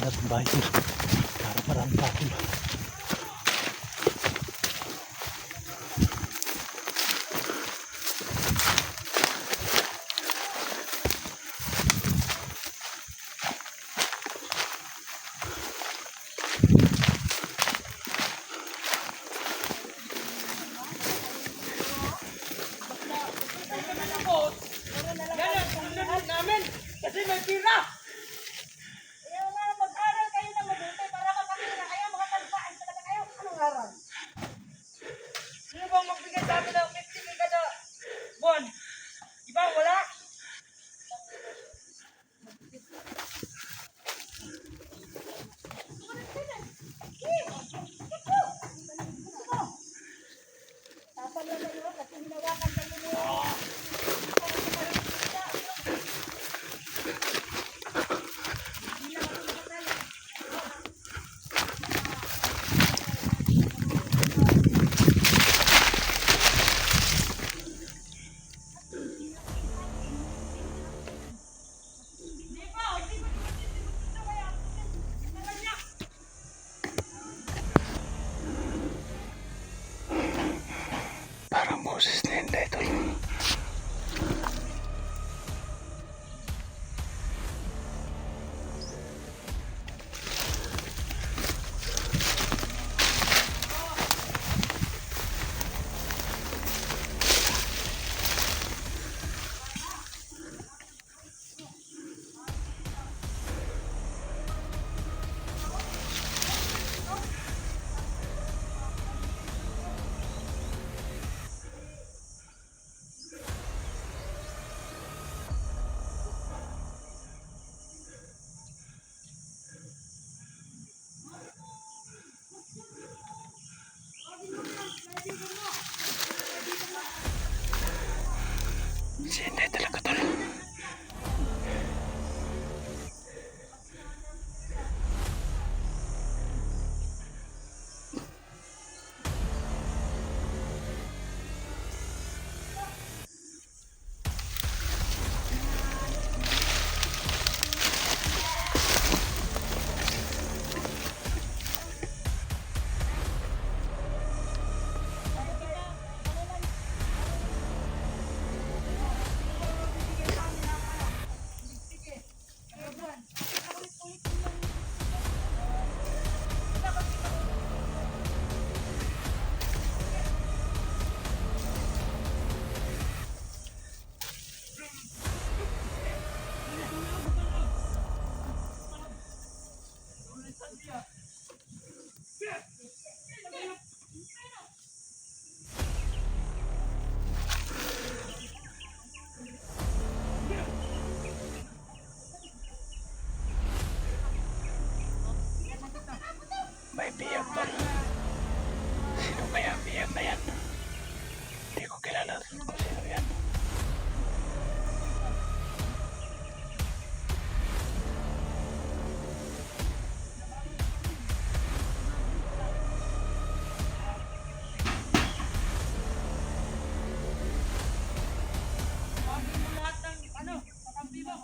Palitan natin bahay ito para marami tapon. Kasi may pira! Ayaw nga mag-aral kayo na mabuti para makakira. Ayaw makapagpaan talaga kayo. Anong aral? Sino bang magbigay sa amin ng 50k kada buwan? Di ba wala? Tapos lang kayo kasi hinawakan kayo mo. Parang boses na yun dito. Hindi talaga tol. May biyag tol. Sino kaya ang biyag na yan? Hindi ko kilala kung sino yan. Lahat ng kakampi mo.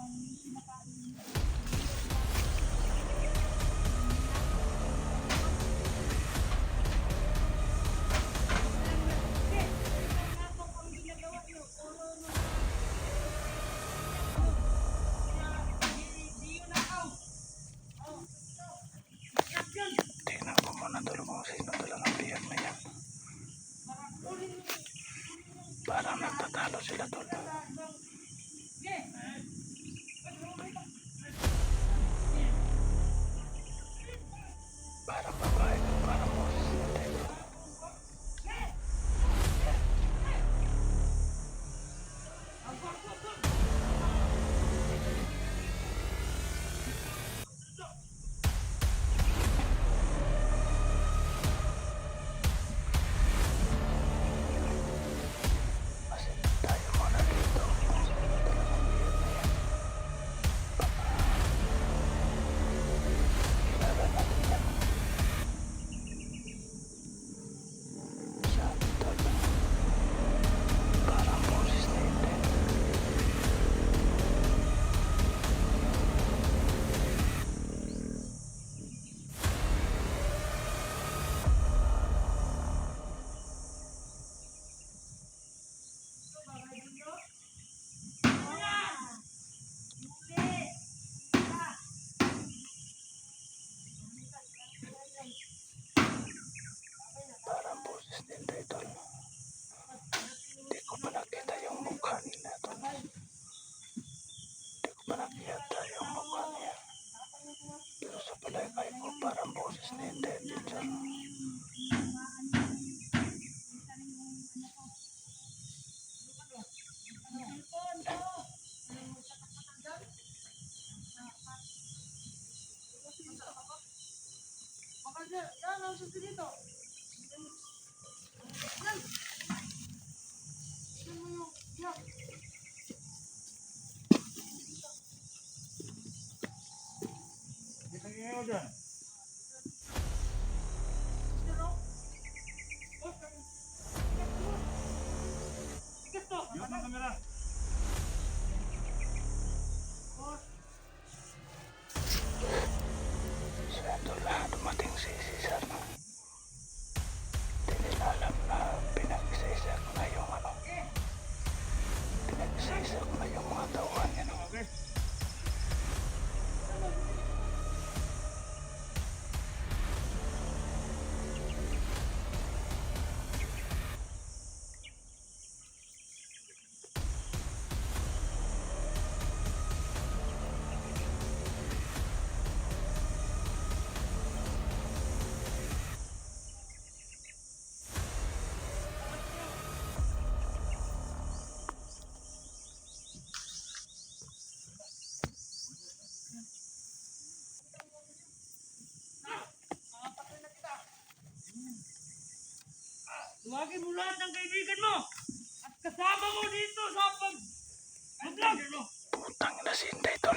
parang boses ni Inday Adventure. Yan, ang susi dito. Yan. Yan mo yung, yan. Kita ngayon dyan. Yun ang kamera. So ito lang, dumating si Cesar na. Hindi nila alam na pinag-isa-isa ko na yung ano. Pinag-isa-isa ko na yung mga tauhan yan. Okay. Tuwagin mo lahat ng kaibigan mo at kasama mo dito sa pag-vlog. Utang na si Inday tol.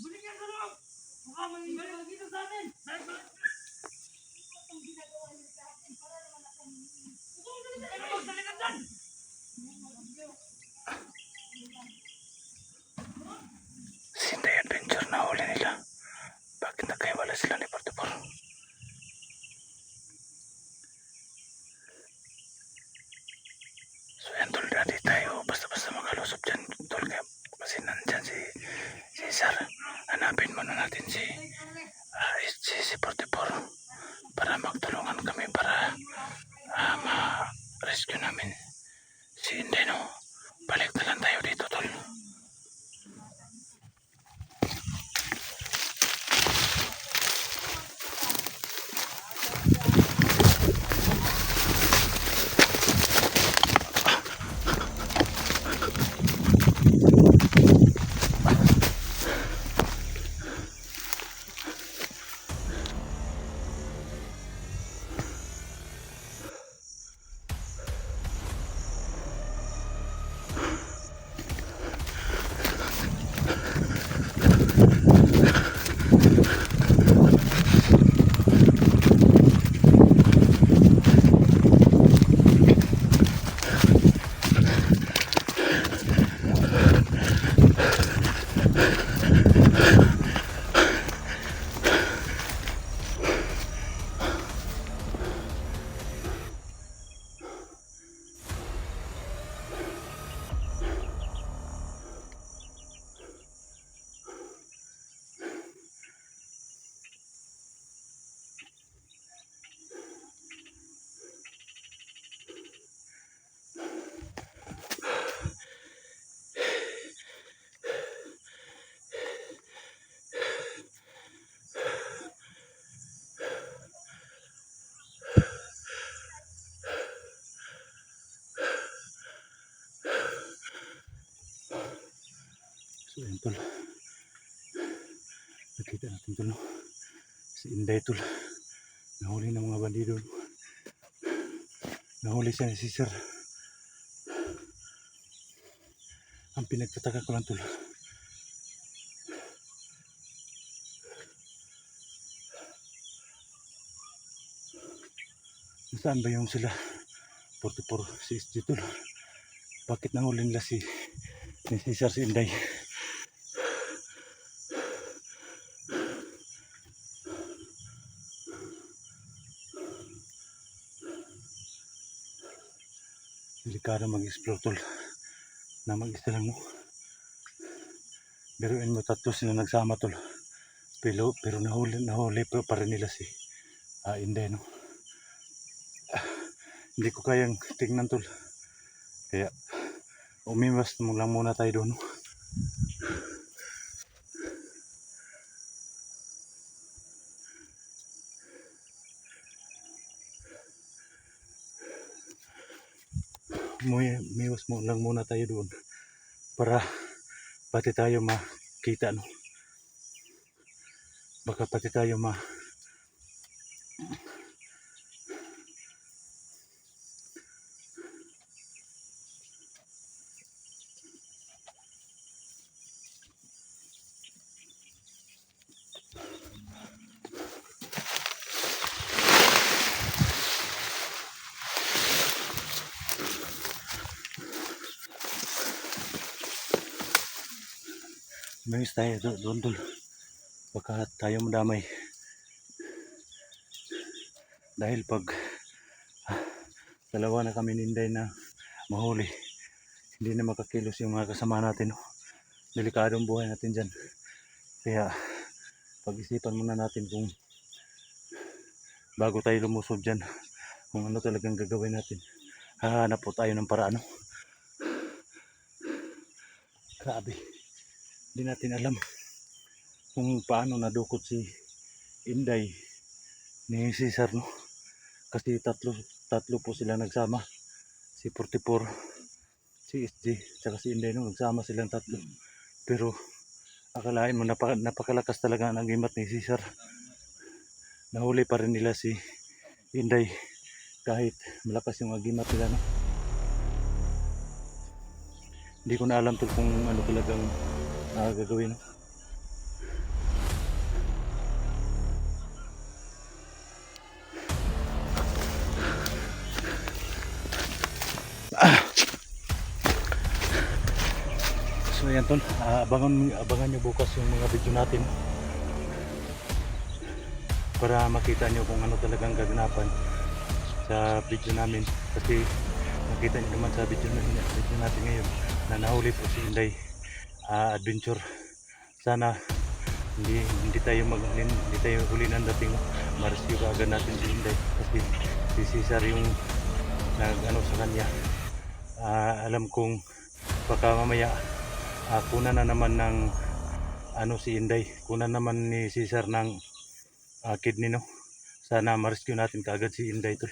Balik yan sa loob. Baka mangyayari dito sa atin. Ang ginagawa niyo sa akin para naman akong Ano magdalikan dyan? Si Inday Adventure na huli nila. Bakit nagkaiwala sila ni Portipor? So yan tol, dati tayo basta-basta makalusop dyan tol. Kasi nandyan si Cesar. Hanapin muna natin si Portipor para magtulungan kami para ma-rescue namin si Inday no. Balik na lang tayo dito tol. So yun tol, nakita natin tol no? Si Inday tol, nahuli ng mga bandido, nahuli siya ni Cesar. Ang pinagtataka ko lang tol, nasaan ba yung sila Portipor, si SG tol? Bakit nahuli nila ni Cesar si Inday? Delikado mag-explore tol na mag-isa lang mo. Biruin mo, tatlo sila nagsama tol, pero nahuli pa rin nila si Inday no. Hindi ko kayang tingnan tol, kaya umiwas mo lang muna tayo doon no. Miwas mo lang muna tayo doon para pati tayo makita, no? Baka pati tayo mayos tayo doon tol. Baka tayo madamay. Dahil pag dalawa na kami ni Inday na mahuli, hindi na makakilos yung mga kasama natin, no? Delikadong buhay natin dyan. Kaya pag-isipan muna natin kung bago tayo lumusob dyan, kung ano talagang gagawin natin. Hahanap po tayo ng paraan, no? Grabe, hindi natin alam kung paano nadukot si Inday ni Cesar, no? Kasi tatlo po sila nagsama, si 44, si SG, tsaka si Inday, no? Nagsama silang tatlo. Pero akalain mo napakalakas talaga ang agimat ni Cesar. Nahuli pa rin nila si Inday kahit malakas yung agimat nila, no? Hindi ko na alam tol kung ano talagang gagawin, no? So yan tol, abangan nyo bukas yung mga video natin para makita nyo kung ano talagang gaganapan sa video namin. Kasi nakita nyo naman sa video natin ngayon na nahuli po si Inday Adventure. Sana hindi tayo huli ng dating, ma-rescue agad natin si Inday, kasi si Cesar yung nag-ano sa kanya. Alam kong baka mamaya kunan na naman ng si Inday, kunan naman ni Cesar ng kidney, no? Sana ma-rescue natin kaagad si Inday tol.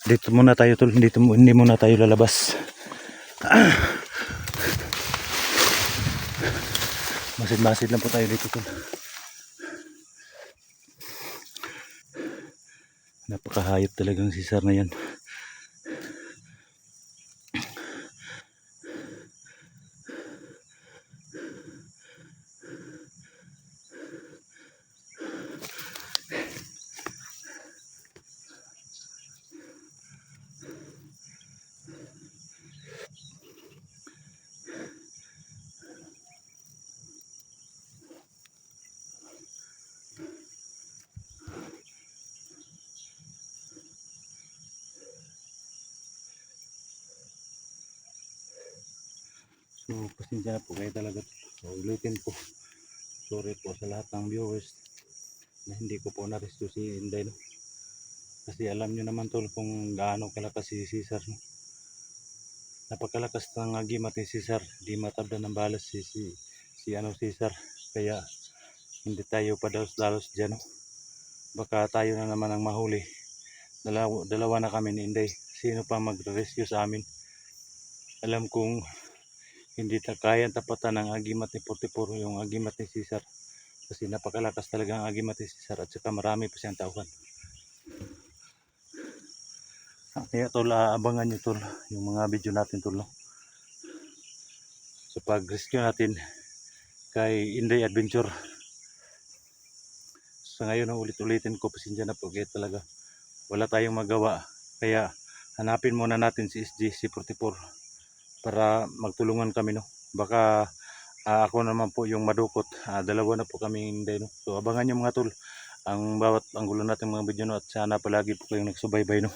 Dito muna tayo tol, hindi muna tayo lalabas. Masid-masid lang po tayo dito tol. Napakahayop talagang Cesar na yan. So pasensya na po kayo talaga. So ulitin po, sorry po sa lahat ng viewers na hindi ko po na-rescue si Inday, no? Kasi alam nyo naman tol kung gaano kalakas si Cesar, no? Napakalakas ng agimat ni Cesar, di matabla ng balas si Cesar. Kaya hindi tayo padalos-dalos dyan, no? Baka tayo na naman ang mahuli. Dalawa na kami ni Inday, sino pa magre-rescue sa amin? Alam kong hindi kayang tapatan ng agimat ni 44 yung agimat ni Cesar, kasi napakalakas talaga ang agimat ni Cesar, at saka marami pa siyang tauhan. Kaya tol, abangan nyo tol yung mga video natin tol, no? So pag rescue natin kay Inday Adventure. So ngayon ulit-ulitin ko, pasensya na po kaya talaga wala tayong magawa. Kaya hanapin muna natin si SG, si 44, para magtulungan kami, no? Baka ako naman po yung madukot. Dalawa na po kami Inday, no? So abangan nyo mga tol ang bawat anggulo natin mga video, no? At sana palagi po kayong nagsubaybay, no?